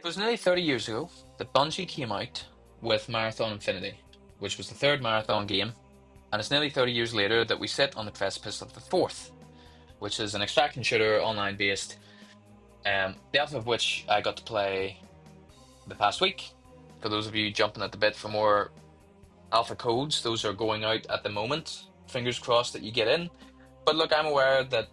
It was nearly 30 years ago that Bungie came out with Marathon Infinity, which was the third Marathon game, and it's nearly 30 years later that we sit on the precipice of the fourth, which is an extraction shooter online based, the alpha of which I got to play the past week. For those of you jumping at the bit for more alpha codes, those are going out at the moment. Fingers crossed that you get in. But look, I'm aware that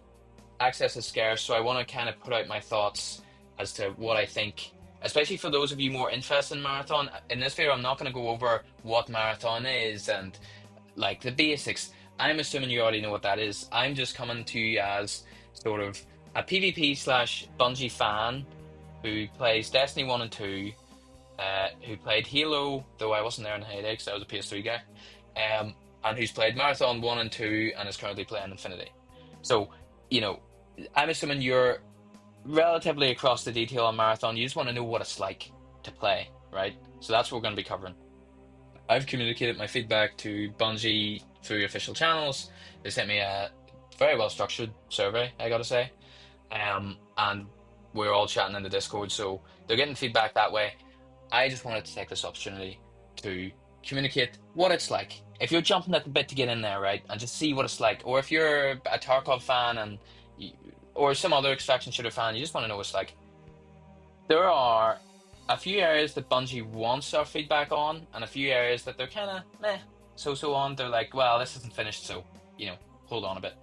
access is scarce, so I want to kind of put out my thoughts as to what I think, especially for those of you more interested in Marathon. In this video, I'm not going to go over what Marathon is and like the basics. I'm assuming you already know what that is. I'm just coming to you as sort of a PvP slash Bungie fan who plays Destiny 1 and 2, who played Halo, though I wasn't there in the heyday because I was a PS3 guy, and who's played Marathon 1 and 2 and is currently playing Infinity. So, you know, I'm assuming you're relatively across the detail on Marathon. You just want to know what it's like to play, right? So that's what we're going to be covering. I've communicated my feedback to Bungie through official channels. They sent me a very well structured survey, I gotta say. And we're all chatting in the Discord, so they're getting feedback that way. I just wanted to take this opportunity to communicate what it's like. If you're jumping at the bit to get in there, right, and just see what it's like, or if you're a Tarkov fan and or some other extraction shooter fan, you just want to know what it's like. There are a few areas that Bungie wants our feedback on, and a few areas that they're kind of meh, so on. They're like, well, this isn't finished, so hold on a bit.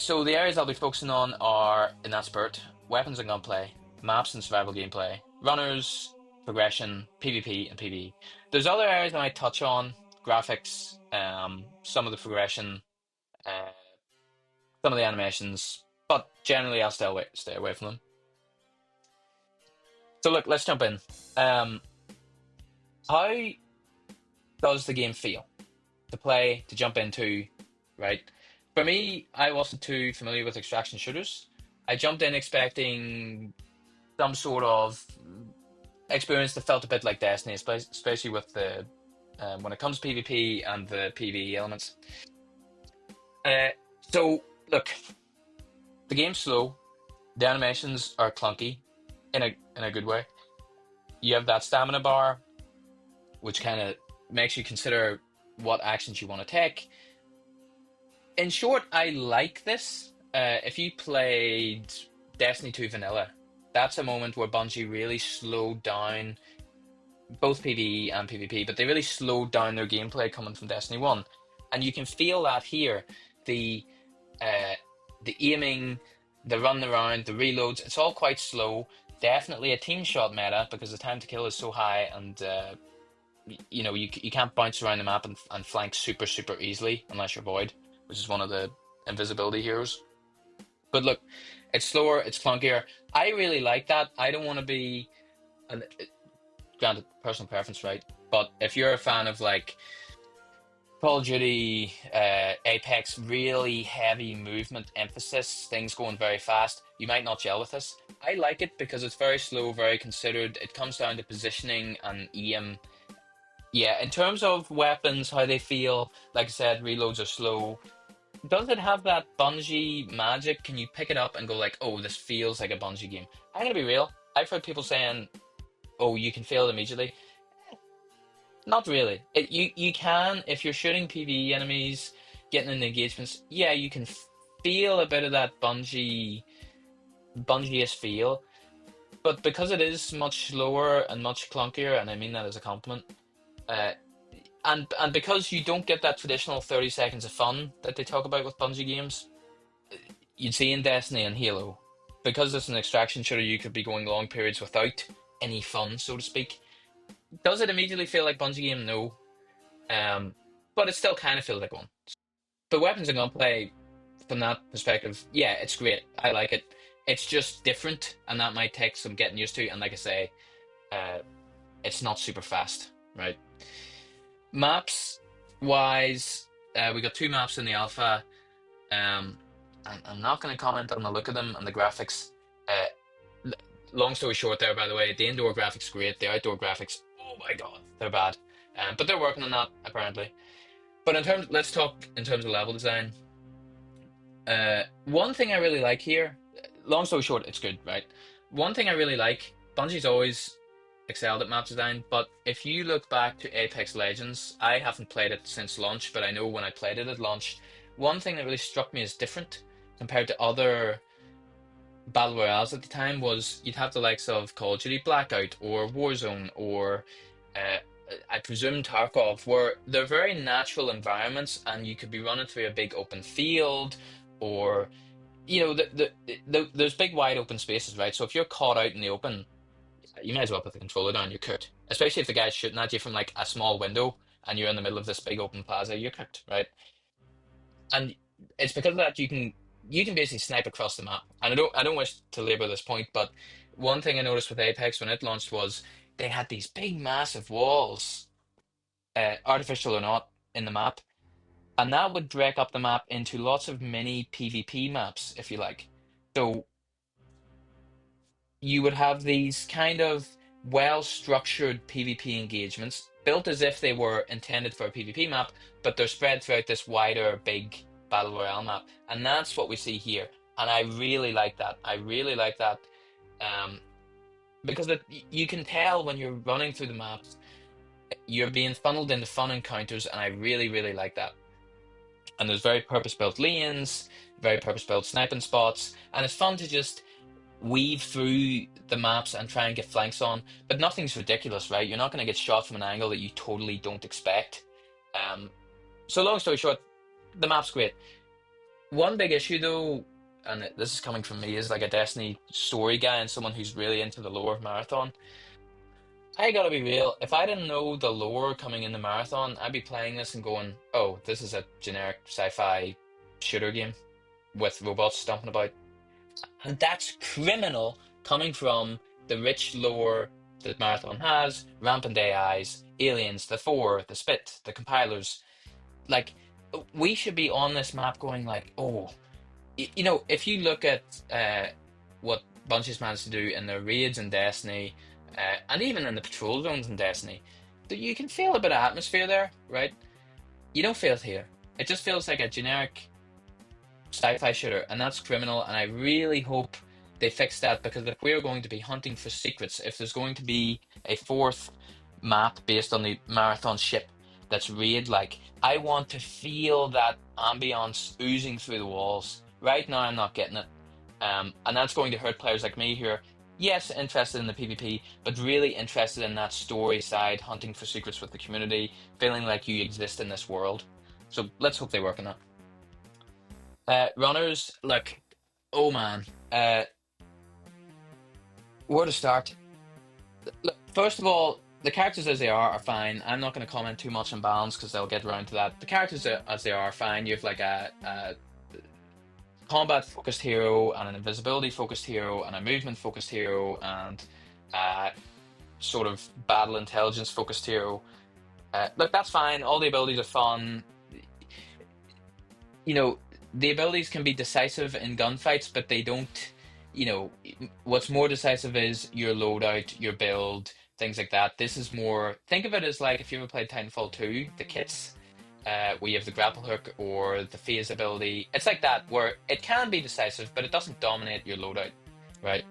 So the areas I'll be focusing on are, in that spurt, weapons and gunplay, maps and survival gameplay, runners, progression, PvP, and PvE. There's other areas I might touch on, graphics, some of the progression, uh, some of the animations, but generally I'll stay away from them. So look, let's jump in. How does the game feel to play, to jump into, right? For me, I wasn't too familiar with extraction shooters. I jumped in expecting some sort of experience that felt a bit like Destiny, especially with the when it comes to PvP and the PvE elements. So look, the game's slow. The animations are clunky in a good way. You have that stamina bar, which kind of makes you consider what actions you want to take. In short, I like this. If you played Destiny 2 Vanilla, that's a moment where Bungie really slowed down both PvE and PvP, but they really slowed down their gameplay coming from Destiny 1. And you can feel that here. The uh, the aiming, the running around, the reloads, it's all quite slow. Definitely a team shot meta because the time to kill is so high, and you can't bounce around the map and flank super easily unless you're Void, which is one of the invisibility heroes. But look, it's slower, it's clunkier. I really like that. I don't want to be, and granted, personal preference, right? But if you're a fan of like Call of Duty, Apex, really heavy movement emphasis, things going very fast, you might not gel with this. I like it because it's very slow, very considered. It comes down to positioning and aim. Yeah, in terms of weapons, how they feel, like I said, reloads are slow. Does it have that Bungie magic? Can you pick it up and go like, oh, this feels like a Bungie game? I'm gonna be real. I've heard people saying, oh, you can feel it immediately. Not really. You can, if you're shooting PvE enemies, getting in the engagements, yeah, you can feel a bit of that Bungie-ish feel. But because it is much slower and much clunkier, and I mean that as a compliment, uh, and because you don't get that traditional 30 seconds of fun that they talk about with Bungie games, you'd see in Destiny and Halo, because it's an extraction shooter, you could be going long periods without any fun, so to speak. Does it immediately feel like Bungie game? No. But it still kind of feels like one. But weapons and gunplay, from that perspective, yeah, it's great. I like it. It's just different, and that might take some getting used to. And like I say, uh, it's not super fast, right? Maps wise, we got two maps in the alpha. I'm not going to comment on the look of them and the graphics. L- Long story short, there, by the way, the indoor graphics great. The outdoor graphics, oh my god, they're bad. But they're working on that apparently. But let's talk in terms of level design. One thing I really like here, long story short, it's good, right? One thing I really like Bungie's always excelled at map design, but if you look back to Apex Legends, I haven't played it since launch, but I know when I played it at launch, one thing that really struck me as different compared to other battle royales at the time was you'd have the likes of Call of Duty Blackout or Warzone or uh, I presume Tarkov, where they're very natural environments and you could be running through a big open field or there's big wide open spaces, right? So if you're caught out in the open, you might as well put the controller down. You're cooked. Especially if the guy's shooting at you from like a small window and you're in the middle of this big open plaza, you're cooked, right? And it's because of that you can basically snipe across the map. And I don't wish to labor this point, but one thing I noticed with Apex when it launched was they had these big massive walls, artificial or not, in the map, and that would break up the map into lots of mini PvP maps, if you like. So you would have these kind of well-structured PvP engagements built as if they were intended for a PvP map, but they're spread throughout this wider, big Battle Royale map. And that's what we see here. And I really like that. I really like that. Um, because you can tell when you're running through the maps, you're being funneled into fun encounters, and I really, really like that. And there's very purpose-built lanes, very purpose-built sniping spots, and it's fun to just weave through the maps and try and get flanks on, but nothing's ridiculous, right? You're not going to get shot from an angle that you totally don't expect. Um, so long story short, the map's great. One big issue though, and this is coming from me as like a Destiny story guy and someone who's really into the lore of Marathon. I gotta be real, if I didn't know the lore coming in the Marathon, I'd be playing this and going, oh, this is a generic sci-fi shooter game with robots stomping about. And that's criminal coming from the rich lore that Marathon has, rampant AIs, aliens, the Four, the Spit, the compilers. Like, we should be on this map going like, oh, if you look at what Bungie's managed to do in their raids in Destiny, and even in the patrol zones in Destiny, that you can feel a bit of atmosphere there, right? You don't feel it here. It just feels like a generic sci-fi shooter, and that's criminal. And I really hope they fix that because if we're going to be hunting for secrets, if there's going to be a fourth map based on the Marathon ship that's raid like, I want to feel that ambience oozing through the walls. Right now, I'm not getting it, and that's going to hurt players like me who are yes interested in the PvP, but really interested in that story side, hunting for secrets with the community, feeling like you exist in this world. So let's hope they work on that. Runners, look, oh man, uh, where to start? Look, first of all, the characters as they are fine. I'm not going to comment too much on balance because they'll get around to that. The characters as they are fine. You have like a combat focused hero and an invisibility focused hero and a movement focused hero and sort of battle intelligence focused hero. Look, that's fine. All the abilities are fun. you know, the abilities can be decisive in gunfights, but they don't, you know, what's more decisive is your loadout, your build, things like that. This is more, think of it as like if you ever played Titanfall 2, the kits, where you have the grapple hook or the phase ability. It's like that, where it can be decisive, but it doesn't dominate your loadout, right?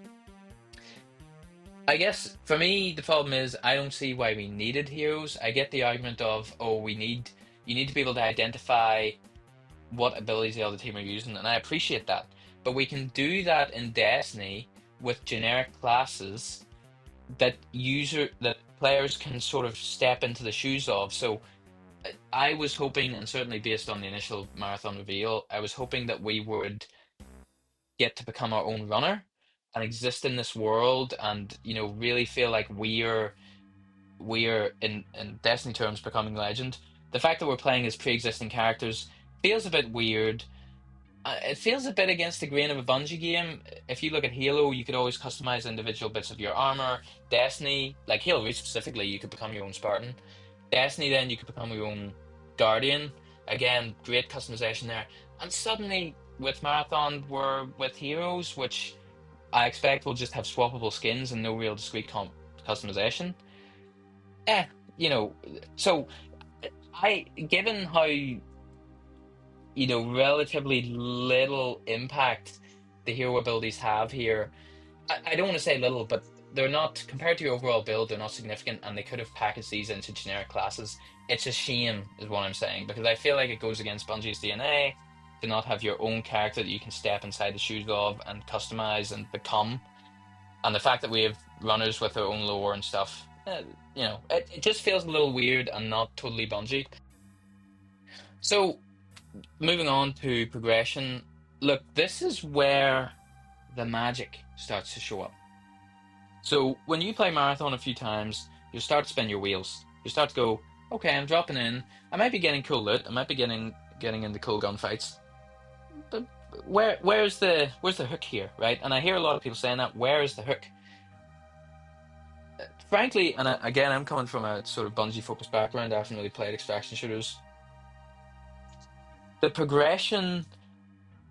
I guess for me, the problem is I don't see why we needed heroes. I get the argument of, oh, you need to be able to identify what abilities the other team are using, and I appreciate that. But we can do that in Destiny with generic classes that players can sort of step into the shoes of. So I was hoping, and certainly based on the initial marathon reveal, I was hoping that we would get to become our own runner and exist in this world and really feel like we're in Destiny terms becoming legend. The fact that we're playing as pre-existing characters feels a bit weird. It feels a bit against the grain of a Bungie game. If you look at Halo, you could always customize individual bits of your armor. Destiny, like Halo Reach specifically, you could become your own Spartan. Destiny, then you could become your own Guardian. Again, great customization there. And suddenly, with Marathon, we're with heroes, which I expect will just have swappable skins and no real discrete customization. Eh, you know, so given how relatively little impact the hero abilities have here. I don't want to say little, but they're not compared to your overall build, they're not significant, and they could have packaged these into generic classes. It's a shame, is what I'm saying, because I feel like it goes against Bungie's DNA to not have your own character that you can step inside the shoes of and customize and become. And the fact that we have runners with their own lore and stuff, it just feels a little weird and not totally Bungie. So, moving on to progression, look, this is where the magic starts to show up. So when you play Marathon a few times, you start to spin your wheels. You start to go, okay, I'm dropping in. I might be getting cool loot. I might be getting into cool gunfights. But where's the hook here, right? And I hear a lot of people saying that. Where is the hook? Frankly, and again, I'm coming from a sort of Bungie focused background. I haven't really played extraction shooters. The progression,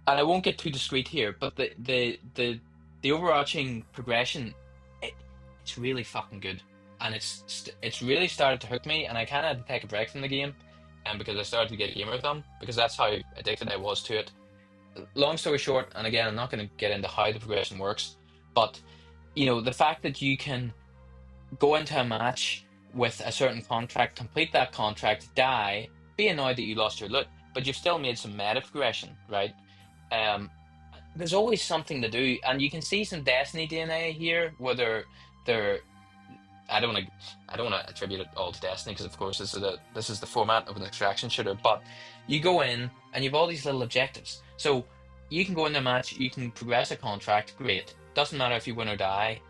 and I won't get too discreet here, but the overarching progression, it, it's really fucking good, and it's really started to hook me, and I kind of had to take a break from the game, and because I started to get gamer thumb, because that's how addicted I was to it. Long story short, and again, I'm not going to get into how the progression works, but the fact that you can go into a match with a certain contract, complete that contract, die, be annoyed that you lost your loot, but you've still made some meta progression, right? Um, there's always something to do, and you can see some Destiny DNA here, where they're I don't want to attribute it all to Destiny because of course this is the format of an extraction shooter, but you go in and you've all these little objectives. So you can go in a match, you can progress a contract, great. Doesn't matter if you win or die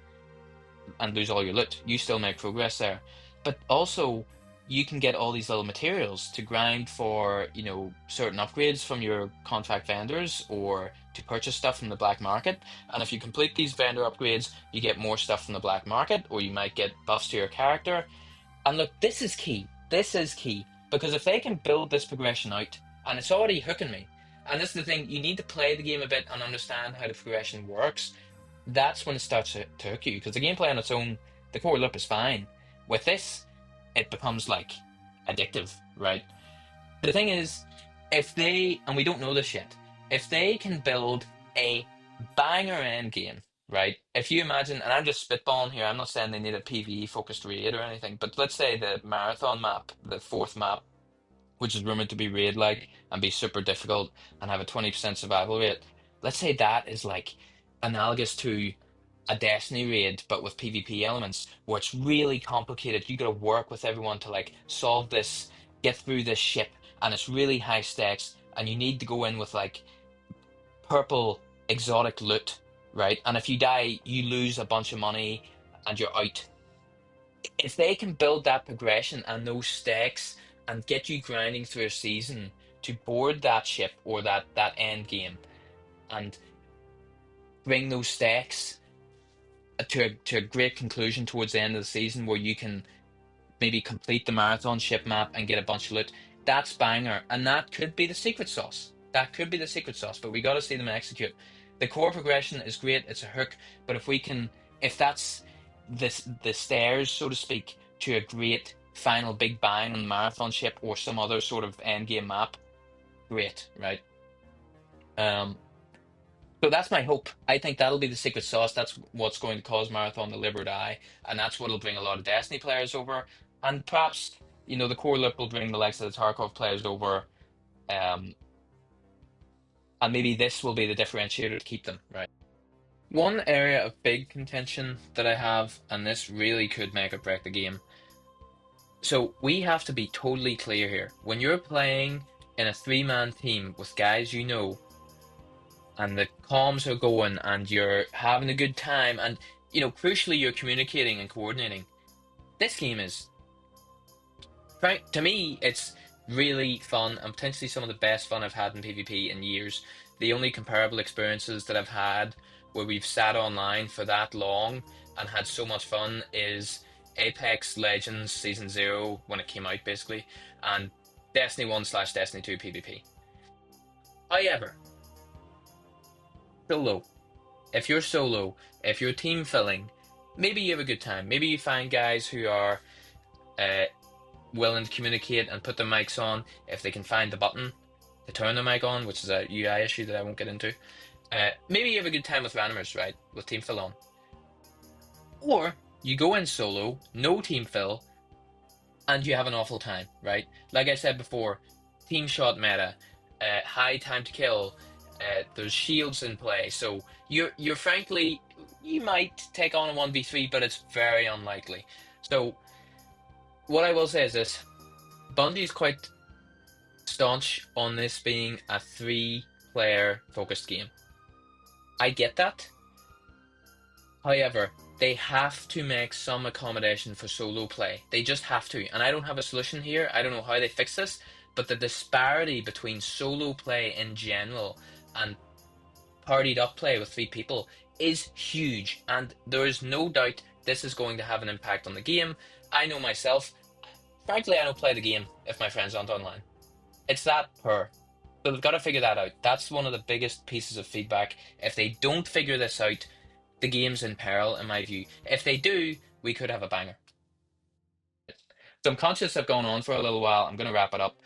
and lose all your loot, you still make progress there. But also, you can get all these little materials to grind for, certain upgrades from your contract vendors or to purchase stuff from the black market. And if you complete these vendor upgrades, you get more stuff from the black market, or you might get buffs to your character. And look, this is key. This is key. Because if they can build this progression out, and it's already hooking me, and this is the thing, you need to play the game a bit and understand how the progression works. That's when it starts to hook you. Because the gameplay on its own, the core loop is fine. With this, it becomes like addictive, right? The thing is, if they, and we don't know this yet, if they can build a banger end game, right? If you imagine, and I'm just spitballing here, I'm not saying they need a PvE focused raid or anything, but let's say the marathon map, the fourth map, which is rumored to be raid like and be super difficult and have a 20% survival rate. Let's say that is like analogous to a Destiny raid, but with PvP elements, where it's really complicated. You got to work with everyone to like solve this, get through this ship, and it's really high stakes. And you need to go in with like purple exotic loot, right? And if you die, you lose a bunch of money and you're out. If they can build that progression and those stakes and get you grinding through a season to board that ship or that end game and bring those stakes to a great conclusion towards the end of the season where you can maybe complete the marathon ship map and get a bunch of loot, that's banger. And that could be the secret sauce. That could be the secret sauce, but we got to see them execute. The core progression is great, it's a hook, but if that's the stairs, so to speak, to a great final big bang on the marathon ship or some other sort of end game map, great, right? Um, so that's my hope. I think that'll be the secret sauce. That's what's going to cause Marathon to live or die, and that's what'll bring a lot of Destiny players over. And perhaps, the core loop will bring the likes of the Tarkov players over, um, and maybe this will be the differentiator to keep them, right? One area of big contention that I have, and this really could make or break the game. So we have to be totally clear here. When you're playing in a three-man team with guys you know, and the comms are going and you're having a good time and crucially you're communicating and coordinating, this game is, to me, it's really fun and potentially some of the best fun I've had in PvP in years. The only comparable experiences that I've had where we've sat online for that long and had so much fun is Apex Legends Season 0 when it came out basically, and Destiny 1/Destiny 2 PvP. However, solo. If you're solo, if you're team filling, maybe you have a good time. Maybe you find guys who are uh, willing to communicate and put their mics on if they can find the button to turn their mic on, which is a UI issue that I won't get into. Maybe you have a good time with randomers, right? With team fill on. Or you go in solo, no team fill, and you have an awful time, right? Like I said before, team shot meta, high time to kill, there's shields in play, so you're frankly you might take on a 1v3, but it's very unlikely. So what I will say is this: Bungie's quite staunch on this being a three-player focused game. I get that. However, they have to make some accommodation for solo play. They just have to. And I don't have a solution here. I don't know how they fix this, but the disparity between solo play in general and partied up play with three people is huge. And there is no doubt this is going to have an impact on the game. I know myself, frankly, I don't play the game if my friends aren't online. It's that poor. So they've got to figure that out. That's one of the biggest pieces of feedback. If they don't figure this out, the game's in peril, in my view. If they do, we could have a banger. So I'm conscious I've gone on for a little while. I'm going to wrap it up.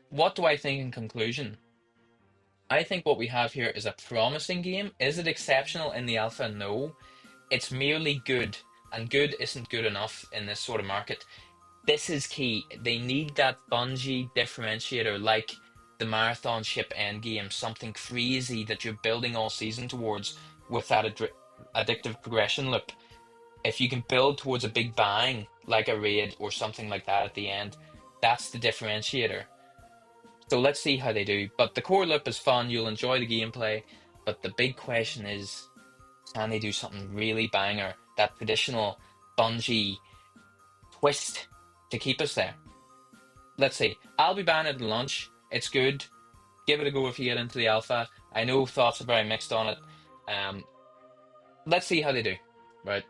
What do I think in conclusion? I think what we have here is a promising game. Is it exceptional in the alpha? No. It's merely good, and good isn't good enough in this sort of market. This is key. They need that Bungie differentiator, like the marathon ship endgame, something crazy that you're building all season towards with that addictive progression loop. If you can build towards a big bang, like a raid or something like that at the end, that's the differentiator. So let's see how they do. But the core loop is fun. You'll enjoy the gameplay. But the big question is, can they do something really banger? That traditional Bungie twist to keep us there. Let's see. I'll be buying it at launch. It's good. Give it a go if you get into the alpha. I know thoughts are very mixed on it. Um, let's see how they do. Right.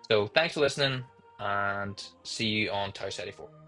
So thanks for listening, and see you on Tower 74.